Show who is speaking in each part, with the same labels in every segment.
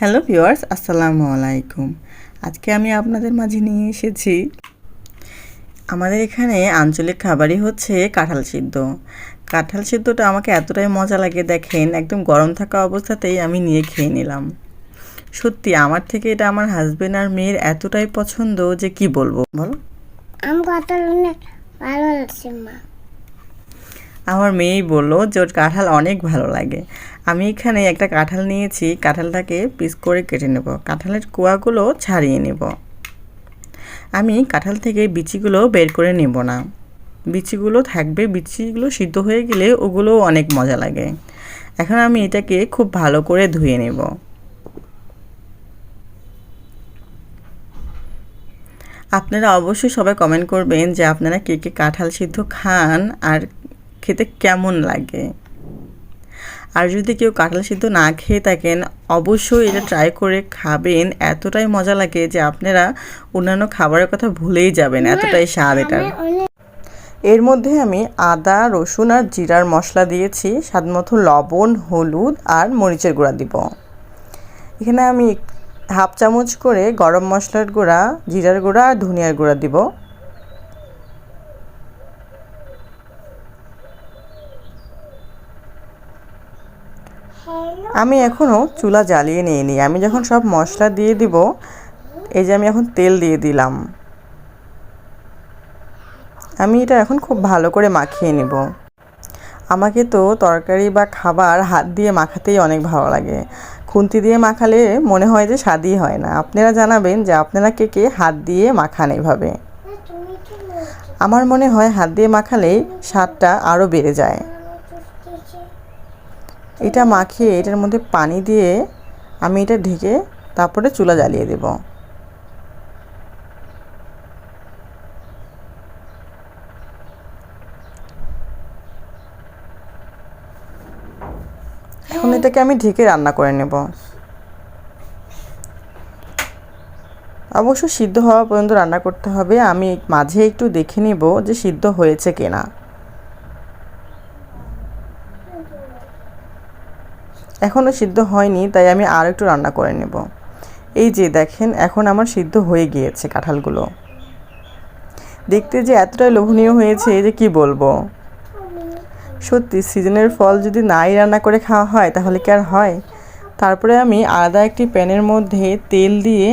Speaker 1: Hello viewers, আসসালামু আলাইকুম। আজকে আমি আপনাদের মাঝে নিয়ে এসেছি আমাদের এখানে আঞ্চলিক খাবারই হচ্ছে কাঁঠাল সিদ্ধ। কাঁঠাল সিদ্ধটা আমাকে এতটাই মজা লাগে, দেখেন একদম গরম থাকা অবস্থাতেই আমি নিয়ে খেয়ে নিলাম। সত্যি আমার থেকে এটা আমার হাজবেন্ড আর মেয়ের এতটাই পছন্দ যে কি বলবো। বলো,
Speaker 2: কাঁঠাল অনেক ভালো লাগছে মা।
Speaker 1: আমার মেয়েই বললো যে ওর কাঁঠাল অনেক ভালো লাগে। আমি এখানে একটা কাঁঠাল নিয়েছি, কাঁঠালটাকে পিস করে কেটে নেব, কাঁঠালের কোয়াগুলো ছাড়িয়ে নেব। আমি কাঁঠাল থেকে বিচিগুলো বের করে নেব না, বিচিগুলো থাকবে, বিচিগুলো সিদ্ধ হয়ে গেলে ওগুলো অনেক মজা লাগে। এখন আমি এটাকে খুব ভালো করে ধুয়ে নেব। আপনারা অবশ্যই সবাই কমেন্ট করবেন যে আপনারা কে কে কাঁঠাল সিদ্ধ খান আর খেতে কেমন লাগে। আর যদি কেউ কাঁঠাল সিদ্ধ না খেয়ে থাকেন, অবশ্যই এটা ট্রাই করে খাবেন, এতটাই মজা লাগে যে আপনারা অন্যান্য খাবারের কথা ভুলেই যাবেন, এতটাই স্বাদ এটার। এর মধ্যে আমি আদা, রসুন আর জিরার মশলা দিয়েছি, স্বাদমতো লবণ, হলুদ আর মরিচের গুঁড়া দিব। এখানে আমি হাফ চামচ করে গরম মশলার গুঁড়া, জিরার গুঁড়া আর ধনিয়ার গুঁড়া দিব। আমি এখনও চুলা জ্বালিয়ে নিইনি। আমি যখন সব মশলা দিয়ে দিব, এই যে আমি এখন তেল দিয়ে দিলাম। আমি এটা এখন খুব ভালো করে মাখিয়ে নেব। আমাকে তো তরকারি বা খাবার হাত দিয়ে মাখাতেই অনেক ভালো লাগে, খুন্তি দিয়ে মাখালে মনে হয় যে স্বাদই হয় না। আপনারা জানাবেন যে আপনারা কে কে হাত দিয়ে মাখান এভাবে। আমার মনে হয় হাত দিয়ে মাখালেই স্বাদটা আরও বেড়ে যায়। এটা মাখিয়ে এটার মধ্যে পানি দিয়ে আমি এটা ঢেকে তারপরে চুলা জ্বালিয়ে দেব। এখন এটাকে আমি ঢেকে রান্না করে নেব। অবশ্য সিদ্ধ হওয়া পর্যন্ত রান্না করতে হবে। আমি মাঝে একটু দেখে নেব যে সিদ্ধ হয়েছে কিনা। এখনও সিদ্ধ হয়নি, তাই আমি আর একটু রান্না করে নেব। এই যে দেখেন, এখন আমার সিদ্ধ হয়ে গিয়েছে কাঁঠালগুলো। দেখতে যে এতটাই লোভনীয় হয়েছে যে কি বলবো। সত্যি সিজনের ফল যদি নাই রান্না করে খাওয়া হয় তাহলে কি আর হয়। তারপরে আমি আলাদা একটি প্যানের মধ্যে তেল দিয়ে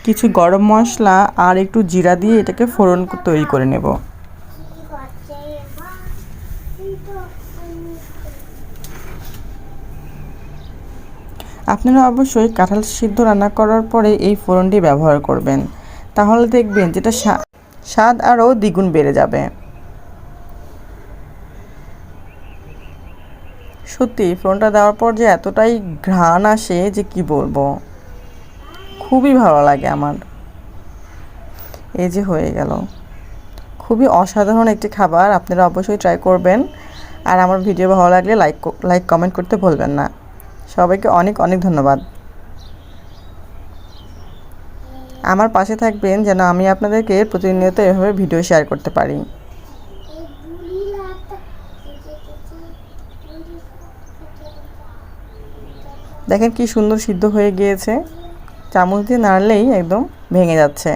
Speaker 1: কিছু গরম মশলা আর একটু জিরা দিয়ে এটাকে ফোড়ন তৈরি করে নেব। আপনারা অবশ্যই কাঁঠাল সিদ্ধ রান্না করার পরে এই ফোড়নটি ব্যবহার করবেন, তাহলে দেখবেন যেটা স্বাদ আরও দ্বিগুণ বেড়ে যাবে। সত্যি ফোড়নটা দেওয়ার পর যে এতটাই ঘ্রাণ আসে যে কি বলবো, খুবই ভালো লাগে আমার। এই যে হয়ে গেল, খুবই অসাধারণ একটি খাবার, আপনারা অবশ্যই ট্রাই করবেন। আর আমার ভিডিও ভালো লাগলে লাইক কমেন্ট করতে ভুলবেন না। সবাইকে অনেক অনেক ধন্যবাদ। আমার পাশে থাকবেন যেন আমি আপনাদেরকে প্রতিনিয়ত এভাবে ভিডিও শেয়ার করতে পারি। দেখেন কি সুন্দর সিদ্ধ হয়ে গিয়েছে, চামচ দিয়ে নাড়লেই একদম ভেঙে যাচ্ছে।